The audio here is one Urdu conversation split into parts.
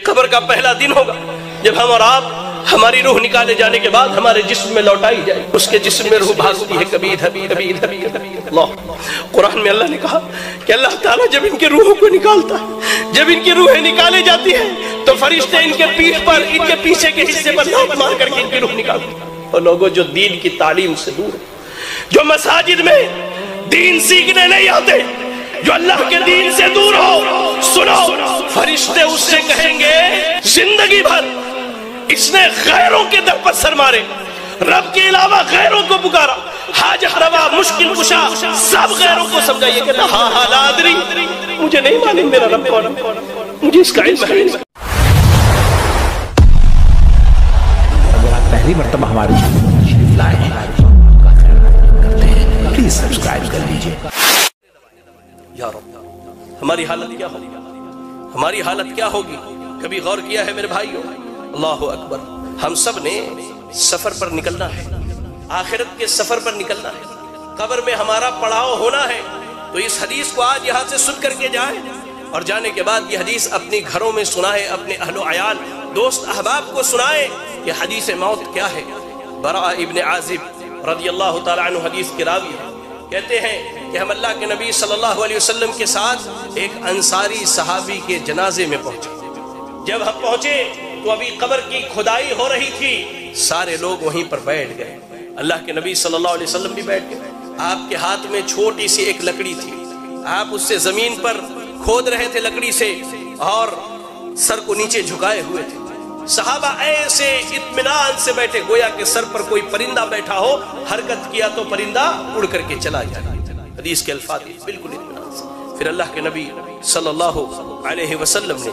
قبر کا پہلا دن ہوگا جب ہم اور آپ ہماری روح نکالے جانے کے بعد ہمارے جسم میں لوٹائی جائے. اس کے جسم میں روح بھاگتی ہے کبھی اللہ. قرآن میں اللہ نے کہا کہ اللہ تعالیٰ جب ان کے روحوں کو نکالتا ہے، جب ان کی روحیں نکالے جاتی ہیں تو فرشتے ان کے پیٹھ پر، ان کے پیچھے کے حصے پر لات مار کر کے ان کی روح نکالتے ہیں. اور لوگوں جو دین کی تعلیم سے دور، جو مساجد میں دین سیکھنے نہیں آتے، جو اللہ کے دین سے دور ہو، سنو فرشتے اس سے کہیں گے زندگی بھر اس نے غیروں کے در پر سر مارے، رب کے علاوہ غیروں کو پکارا، حاجت روا، مشکل کشا سب غیروں کو سمجھائیے. کہتا ہاں لا ادری، مجھے نہیں معلوم میرا رب کون ہے، مجھے اس کا علم ہے. اگر آپ پہلی مرتبہ ہمارے چینل پر تشریف لائے ہیں پلیز سبسکرائب کر لیجئے. یا رب ہماری حالت کیا ہوگی، ہماری حالت کیا ہوگی؟ کبھی غور کیا ہے میرے بھائیوں؟ اللہ اکبر. ہم سب نے سفر پر نکلنا ہے، آخرت کے سفر پر نکلنا ہے، قبر میں ہمارا پڑاؤ ہونا ہے. تو اس حدیث کو آج یہاں سے سن کر کے جائیں اور جانے کے بعد یہ حدیث اپنی گھروں میں سنائے، اپنے اہل و عیال، دوست احباب کو سنائے کہ حدیث موت کیا ہے. براء ابن عازب رضی اللہ تعالیٰ عنہ حدیث کے راوی ہے، کہتے ہیں کہ ہم اللہ کے نبی صلی اللہ علیہ وسلم کے ساتھ ایک انصاری صحابی کے جنازے میں پہنچے. جب ہم پہنچے تو ابھی قبر کی کھدائی ہو رہی تھی، سارے لوگ وہیں پر بیٹھ گئے. اللہ کے نبی صلی اللہ علیہ وسلم بھی بیٹھ گئے. آپ کے ہاتھ میں چھوٹی سی ایک لکڑی تھی، آپ اس سے زمین پر کھود رہے تھے لکڑی سے اور سر کو نیچے جھکائے ہوئے تھے. صحابہ ایسے اطمینان سے بیٹھے گویا کہ سر پر کوئی پرندہ بیٹھا ہو، حرکت کیا تو پرندہ اڑ کر کے چلا جائے. حدیث کے الفاظ بالکل اطمینان سے. پھر اللہ کے نبی صلی اللہ علیہ وسلم نے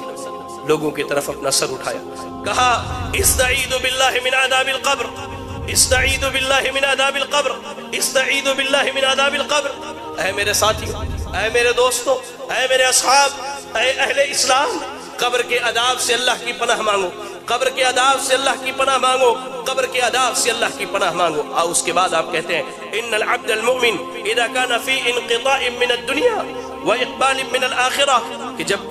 لوگوں کی طرف اپنا سر اٹھایا، کہا استعیذوا باللہ من عذاب القبر، استعیذوا باللہ من عذاب القبر، استعیذوا باللہ من عذاب القبر. اے میرے ساتھیوں، اے میرے دوستوں، اے میرے اصحاب، اے اہل اسلام، قبر کے عذاب سے اللہ کی پناہ مانگو، قبر کے عذاب سے اللہ کی پناہ مانگو، قبر کے عذاب سے اللہ کی پناہ مانگو. اور اس کے بعد آپ کہتے ہیں ان العبد المؤمن اذا كان في انقطاع من الدنيا واقبال من الاخرہ، کہ جب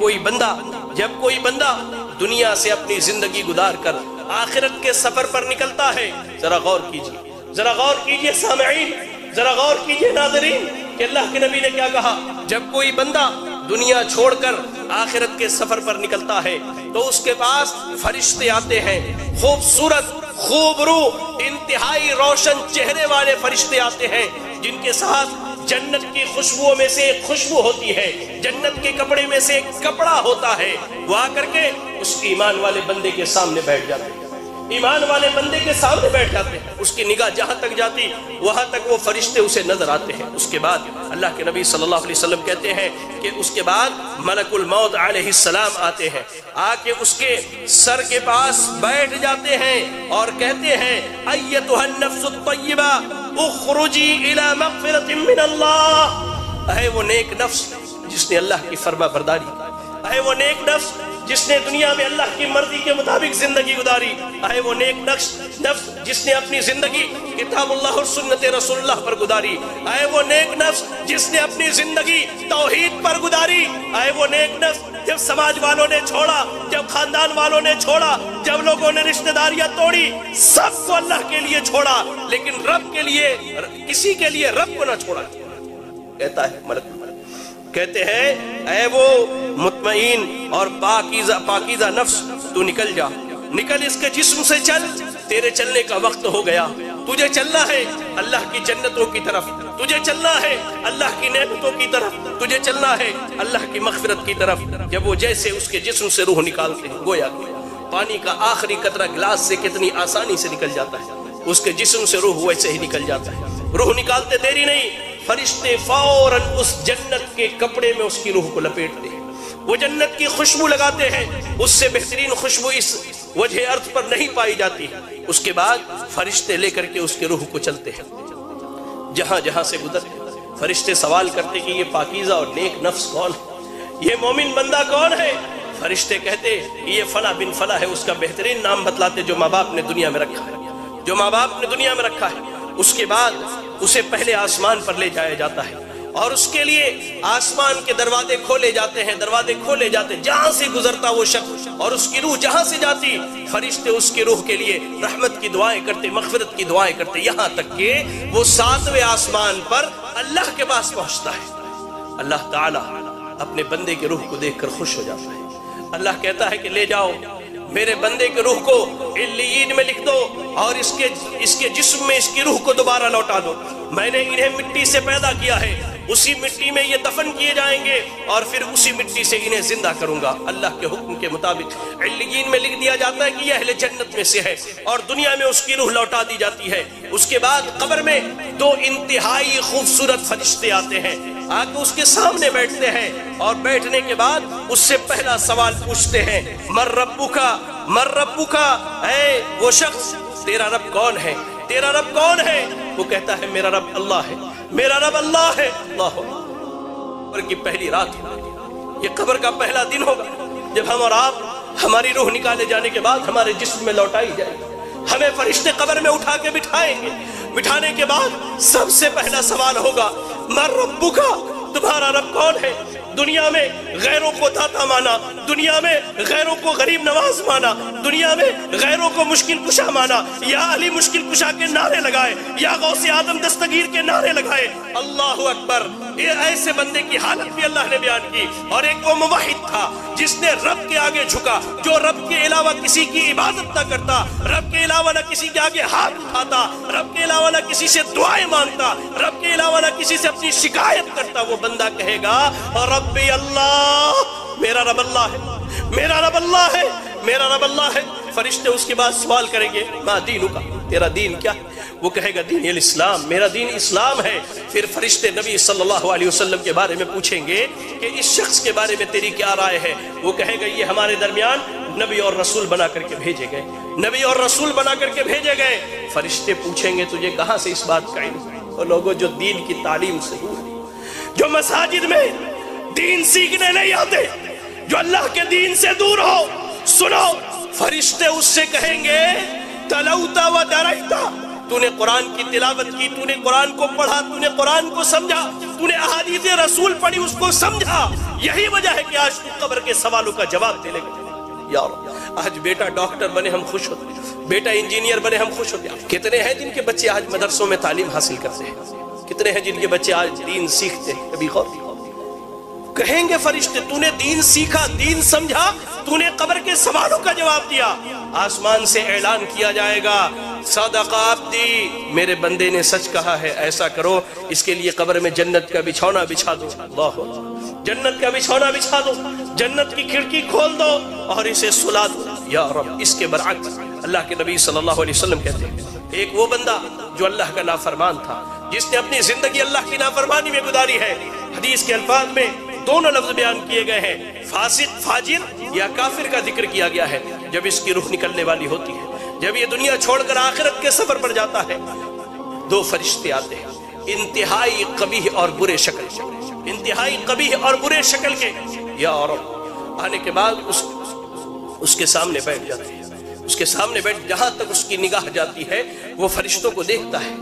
کوئی بندہ دنیا سے اپنی زندگی گزار کر آخرت کے سفر پر نکلتا ہے. ذرا غور کیجئے، ذرا غور کیجئے سامعین، ذرا غور کیجئے ناظرین کہ اللہ کے نبی نے کیا کہا. جب کوئی بندہ دنیا چھوڑ کر آخرت کے سفر پر نکلتا ہے تو اس کے پاس فرشتے آتے ہیں، خوبصورت، خوبرو، انتہائی روشن چہرے والے فرشتے آتے ہیں، جن کے ساتھ جنت کی خوشبوؤں میں سے ایک خوشبو ہوتی ہے، جنت کے کپڑے میں سے ایک کپڑا ہوتا ہے. وہ آ کر کے اس ایمان والے بندے کے سامنے بیٹھ جاتے ہیں، ایمان والے بندے کے سامنے بیٹھ جاتے ہیں. اس کی نگاہ جہاں تک جاتی وہاں تک وہ فرشتے اسے نظر آتے ہیں. اس کے بعد اللہ کے نبی صلی اللہ علیہ وسلم کہتے ہیں کہ اس کے بعد ملک الموت علیہ السلام آتے ہیں، آ کے اس کے سر کے پاس بیٹھ جاتے ہیں اور کہتے ہیں ایتھا النفس الطیبہ اخرجی الی مغفرۃ من اللہ. اے وہ نیک نفس جس نے اللہ کی فرما برداری کی، اے وہ نیک نفس جس نے دنیا میں اللہ کی مرضی کے مطابق زندگی گزاری، اے وہ نیک نفس جس نے اپنی زندگی کتاب اللہ اور سنت رسول اللہ پر گزاری، اے وہ نیک نفس جس نے اپنی زندگی توحید پر گزاری، اے وہ نیک نفس جب سماج والوں نے چھوڑا، جب خاندان والوں نے چھوڑا، جب لوگوں نے رشتہ داریاں توڑی، سب کو اللہ کے لیے چھوڑا لیکن رب کے لیے، کسی کے لیے رب کو نہ چھوڑا. کہتا ہے ملک، کہتے ہیں اے وہ مطمئن اور پاکیزہ نفس، تو نکل جا، نکل اس کے جسم سے چل، تیرے چلنے کا وقت ہو گیا. تجھے چلنا ہے اللہ کی جنتوں کی طرف، تجھے چلنا ہے اللہ کی نعمتوں کی طرف، تجھے چلنا ہے اللہ کی مغفرت کی طرف. جب وہ جیسے اس کے جسم سے روح نکالتے ہیں، گویا کہ پانی کا آخری قطرہ گلاس سے کتنی آسانی سے نکل جاتا ہے، اس کے جسم سے روح ویسے ہی نکل جاتا ہے. روح نکالتے دیری نہیں، فرشتے فوراً اس جنت کے کپڑے میں اس کی روح کو لپیٹتے ہیں، وہ جنت کی خوشبو لگاتے ہیں، اس سے بہترین خوشبو اس وجہ ارض پر نہیں پائی جاتی. اس کے بعد فرشتے لے کر کے اس کے روح کو چلتے ہیں، جہاں جہاں سے گزرتے فرشتے سوال کرتے کہ یہ پاکیزہ اور نیک نفس کون ہے، یہ مومن بندہ کون ہے. فرشتے کہتے یہ فلاں بن فلاں ہے، اس کا بہترین نام بتلاتے جو ماں باپ نے دنیا میں رکھا ہے، جو ماں باپ نے دنیا میں رکھا ہے. اس کے بعد اسے پہلے آسمان پر لے جایا جاتا ہے، اور اس کے لیے آسمان کے دروازے کھولے جاتے ہیں، دروازے کھولے جاتے، جہاں سے گزرتا وہ شخص اور اس کی روح جہاں سے جاتی، فرشتے اس کی روح کے لیے رحمت کی دعائیں کرتے، مغفرت کی دعائیں کرتے، یہاں تک کہ وہ 7ویں آسمان پر اللہ کے پاس پہنچتا ہے۔ اللہ تعالیٰ اپنے بندے کے روح کو دیکھ کر خوش ہو جاتا ہے۔ اللہ کہتا ہے کہ لے جاؤ میرے بندے کے روح کو علیین میں لکھ دو اور اس کے جسم میں اس کی روح کو دوبارہ لوٹا دو۔ میں نے انہیں مٹی سے پیدا کیا ہے، اسی مٹی میں یہ دفن کیے جائیں گے اور پھر اسی مٹی سے انہیں زندہ کروں گا۔ اللہ کے حکم کے مطابق علیین میں لکھ دیا جاتا ہے کہ یہ اہل جنت میں سے ہے اور دنیا میں اس کی روح لوٹا دی جاتی ہے۔ اس کے بعد قبر میں 2 انتہائی خوبصورت فرشتے آتے ہیں، آ کے اس کے سامنے بیٹھتے ہیں اور بیٹھنے کے بعد اس سے پہلا سوال پوچھتے ہیں، من ربکا، من ربکا، اے وہ شخص تیرا رب کون ہے، تیرا رب کون ہے؟ وہ کہتا ہے میرا رب اللہ ہے، میرا رب اللہ ہے۔ اللہ قبر کی پہلی رات ہوگی، یہ قبر کا پہلا دن ہوگا جب ہم اور آپ ہماری روح نکالے جانے کے بعد ہمارے جسم میں لوٹائی جائے گی۔ ہمیں فرشتے قبر میں اٹھا کے بٹھائیں گے، بٹھانے کے بعد سب سے پہلا سوال ہوگا، من ربکا، تمہارا رب کون ہے؟ دنیا میں غیروں کو داتا مانا، دنیا میں غیروں کو غریب نواز مانا، دنیا میں غیروں کو مشکل کشا مانا، یا علی مشکل کشا کے نعرے لگائے، یا غوث آدم دستگیر کے نعرے لگائے۔ اللہ اکبر، یہ ایسے بندے کی حالت بھی اللہ نے بیان کی۔ اور ایک وہ موحد تھا جس نے رب کے آگے جھکا، جو رب کے علاوہ کسی کی عبادت نہ کرتا، رب کے علاوہ نہ کسی کے آگے ہاتھ اٹھاتا، رب کے علاوہ نہ کسی سے دعائیں مانگتا، رب کے علاوہ نہ کسی سے اپنی شکایت کرتا۔ وہ بندہ کہے گا ربی اللہ، میرا رب اللہ ہے، میرا رب اللہ ہے، میرا رب اللہ ہے۔ فرشتے اس کے بعد سوال کریں گے، ما دینک، تیرا دین کیا ہے؟ وہ کہے گا دین الاسلام، میرا دین اسلام ہے۔ پھر فرشتے نبی صلی اللہ علیہ وسلم کے بارے میں پوچھیں گے کہ اس شخص کے بارے میں تیری کیا رائے ہے؟ وہ کہے گا یہ ہمارے درمیان نبی اور رسول بنا کر کے بھیجے گئے، نبی اور رسول بنا کر کے بھیجے گئے۔ فرشتے پوچھیں گے تجھے کہاں سے اس بات کا علم ہے؟ وہ لوگوں جو دین کی تعلیم سے دور ہیں، جو مساجد میں دین سیکھنے نہیں آتے، جو اللہ کے دین سے دور ہو، سنو، فرشتے اس سے کہیں گے تلوتا و درائتا، تو نے قرآن کی تلاوت کی، تو نے قرآن کو پڑھا، تو نے قرآن کو سمجھا، تو نے احادیث رسول پڑھی، اس کو سمجھا، یہی وجہ ہے کہ آج تو قبر کے سوالوں کا جواب دینے کا۔ یا اللہ، آج بیٹا ڈاکٹر بنے ہم خوش ہوتے، بیٹا انجینئر بنے ہم خوش ہوتے۔ کتنے ہیں جن کے بچے آج مدرسوں میں تعلیم حاصل کرتے ہیں، کتنے ہیں جن کے بچے آج دین سیکھتے ہیں؟ کبھی غور کہیں گے فرشتے تو نے دین سیکھا، دین سمجھا، تو نے قبر کے سوالوں کا جواب دیا۔ آسمان سے اعلان کیا جائے گا صدق عبدی، میرے بندے نے سچ کہا ہے، ایسا کرو اس کے لیے قبر میں جنت کا بچھونا بچھا دو۔ اللہ، جنت کا بچھونا بچھا دو، جنت کی کھڑکی کھول دو اور اسے سلا دو۔ یا رب، اس کے برعکس اللہ کے نبی صلی اللہ علیہ وسلم کہتے ہیں ایک وہ بندہ جو اللہ کا نافرمان تھا، جس نے اپنی زندگی اللہ کی نافرمانی میں گزاری ہے۔ حدیث کے الفاظ میں دونوں لفظ بیان کیے گئے ہیں، فاسق، فاجر یا کافر کا ذکر کیا گیا ہے۔ جب اس کی روح نکلنے والی ہوتی ہے، جب یہ دنیا چھوڑ کر آخرت کے سفر پر جاتا ہے، 2 فرشتے آتے ہیں انتہائی قبیح اور برے شکل کے، انتہائی قبیح اور برے شکل کے۔ یا رب، آنے کے بعد اس کے سامنے بیٹھ جاتے ہیں، اس کے سامنے بیٹھ، جہاں تک اس کی نگاہ جاتی ہے وہ فرشتوں کو دیکھتا ہے۔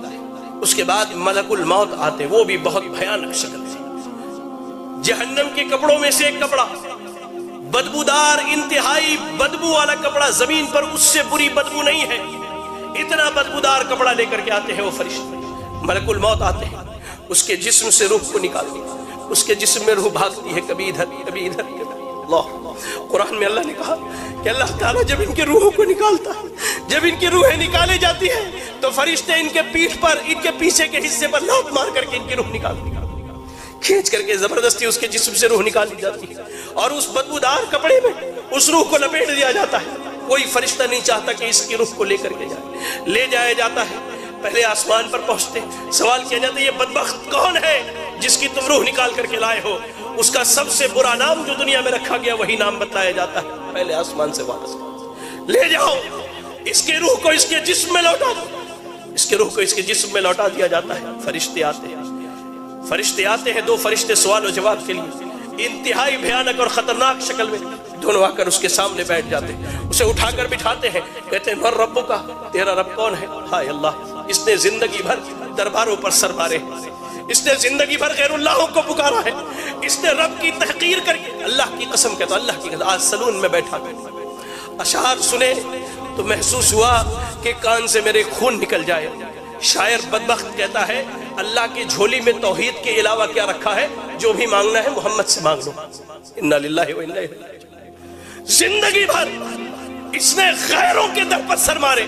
اس کے بعد ملک الموت آتے، وہ بھی بہت بھیانک شکل سے، جہنم کے کپڑوں میں سے ایک کپڑا، بدبودار، انتہائی بدبو والا کپڑا، زمین پر اس سے بری بدبو نہیں ہے، اتنا بدبودار کپڑا لے کر کے آتے ہیں وہ فرشتے۔ ملک الموت آتے ہیں، اس کے جسم سے روح کو نکالتے ہیں، اس کے جسم میں روح بھاگتی ہے، کبھی ادھر کبھی ادھر۔ اللہ، قرآن میں اللہ نے کہا کہ اللہ تعالیٰ جب ان کے روحوں کو نکالتا ہے، جب ان کی روحیں نکالے جاتی ہیں تو فرشتے ان کے پیٹھ پر، ان کے پیچھے کے حصے پر لات مار کر کے ان کی روح نکالتے ہیں، کھینچ کر کے زبردستی اس کے جسم سے روح نکال دی جاتی ہے اور اس بدبودار کپڑے میں اس روح کو لپیٹ دیا جاتا ہے۔ کوئی فرشتہ نہیں چاہتا کہ اس کی روح کو لے کر کے جائے، لے جایا جاتا ہے۔ پہلے آسمان پر پہنچتے سوال کیا جاتا ہے یہ بدبخت کون ہے جس کی تم روح نکال کر کے لائے ہو؟ اس کا سب سے برا نام جو دنیا میں رکھا گیا وہی نام بتلایا جاتا ہے۔ پہلے آسمان سے واپس لے جاؤ، اس کے روح کو اس کے جسم میں لوٹا دو، اس کے روح کو اس کے جسم میں لوٹا دیا جاتا ہے۔ فرشتے آتے ہیں، فرشتے آتے ہیں، 2 فرشتے سوال و جواب کے لیے انتہائی بھیانک اور خطرناک شکل میں دونوں آ کر اس کے سامنے بیٹھ جاتے ہیں، اسے اٹھا کر بٹھاتے ہیں، کہتے ہیں من ربک، تیرا رب کون ہے؟ ہائے اللہ، اس نے زندگی بھر درباروں پر سر مارے، اس نے زندگی بھر غیر اللہوں کو پکارا ہے، اس نے رب کی تحقیر کر کے، اللہ کی قسم کہتا، اللہ کی قسم، آج سلون میں بیٹھا اشعار سنے تو محسوس ہوا کہ کان سے میرے خون نکل جائے۔ شاعر بدبخت کہتا ہے اللہ کی جھولی میں توحید کے علاوہ کیا رکھا ہے؟ جو بھی مانگنا ہے محمد سے مانگ لو۔ انا للہ و انا الیہ راجعون۔ زندگی بھر اس نے غیروں کے در پر سر مارے،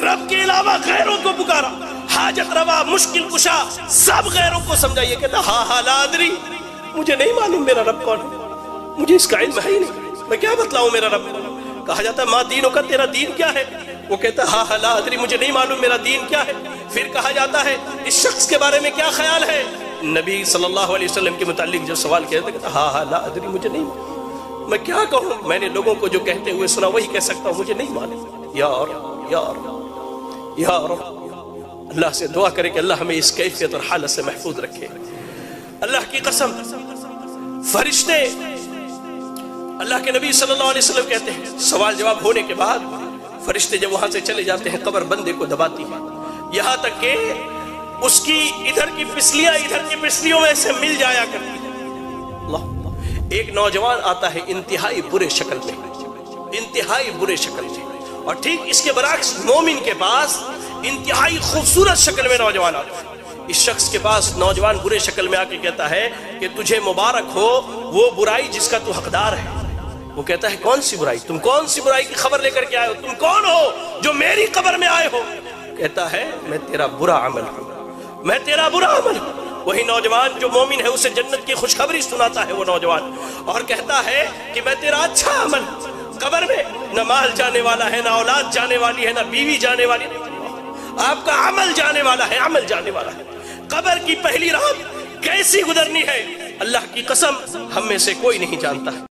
رب کے علاوہ غیروں کو پکارا، حاجت روا، مشکل کشا سب غیروں کو سمجھائیے، کہتا ہاں لا ادری، مجھے نہیں معلوم میرا رب کون ہے، مجھے اس کا علم ہے ہی نہیں، میں کیا بتلاؤں میرا رب کون ہے۔ کہا جاتا ہے ماں دینوں کا، تیرا دین کیا ہے؟ وہ کہتا ہے ہاں لا ادری، مجھے نہیں معلوم میرا دین کیا ہے۔ پھر کہا جاتا ہے اس شخص کے بارے میں کیا خیال ہے؟ نبی صلی اللہ علیہ وسلم کے متعلق جو سوال کیا تھا، کہتا ہاں لا ادری، مجھے نہیں معلوم، میں کیا کہوں، میں نے لوگوں کو جو کہتے ہوئے سنا وہی کہہ سکتا ہوں، مجھے نہیں معلوم۔ یا رب یا رب یا رب، اللہ سے دعا کرے کہ اللہ ہمیں اس کیفیت اور حالت سے محفوظ رکھے۔ اللہ کی قسم، فرشتے اللہ کے نبی صلی اللہ علیہ وسلم کہتے ہیں سوال جواب ہونے کے بعد فرشتے جب وہاں سے چلے جاتے ہیں قبر بندے کو دباتی ہے، یہاں تک کہ اس کی ادھر کی پسلیاں ادھر کی پسلیوں میں سے مل جایا کرتی ہے۔ اللہ، ایک نوجوان آتا ہے انتہائی برے شکل میں، انتہائی برے شکل میں، اور ٹھیک اس کے برعکس مومن کے پاس انتہائی خوبصورت شکل میں نوجوان آتا ہے۔ اس شخص کے پاس نوجوان برے شکل میں آ کے کہتا ہے کہ تجھے مبارک ہو وہ برائی جس کا تو حقدار ہے۔ وہ کہتا ہے کون سی برائی؟ تم کون سی برائی کی خبر لے کر کے آئے ہو؟ تم کون ہو جو میری قبر میں آئے ہو؟ کہتا ہے میں تیرا برا عمل ہوں، میں تیرا برا عمل ہوں۔ وہی نوجوان جو مومن ہے اسے جنت کی خوشخبری سناتا ہے وہ نوجوان، اور کہتا ہے کہ میں تیرا اچھا عمل، قبر میں نہ مال جانے والا ہے، نہ اولاد جانے والی ہے، نہ بیوی جانے والی ہے، آپ کا عمل جانے والا ہے، عمل جانے والا ہے۔ قبر کی پہلی رات کیسی گزرنی ہے اللہ کی قسم ہم میں سے کوئی نہیں جانتا ہے۔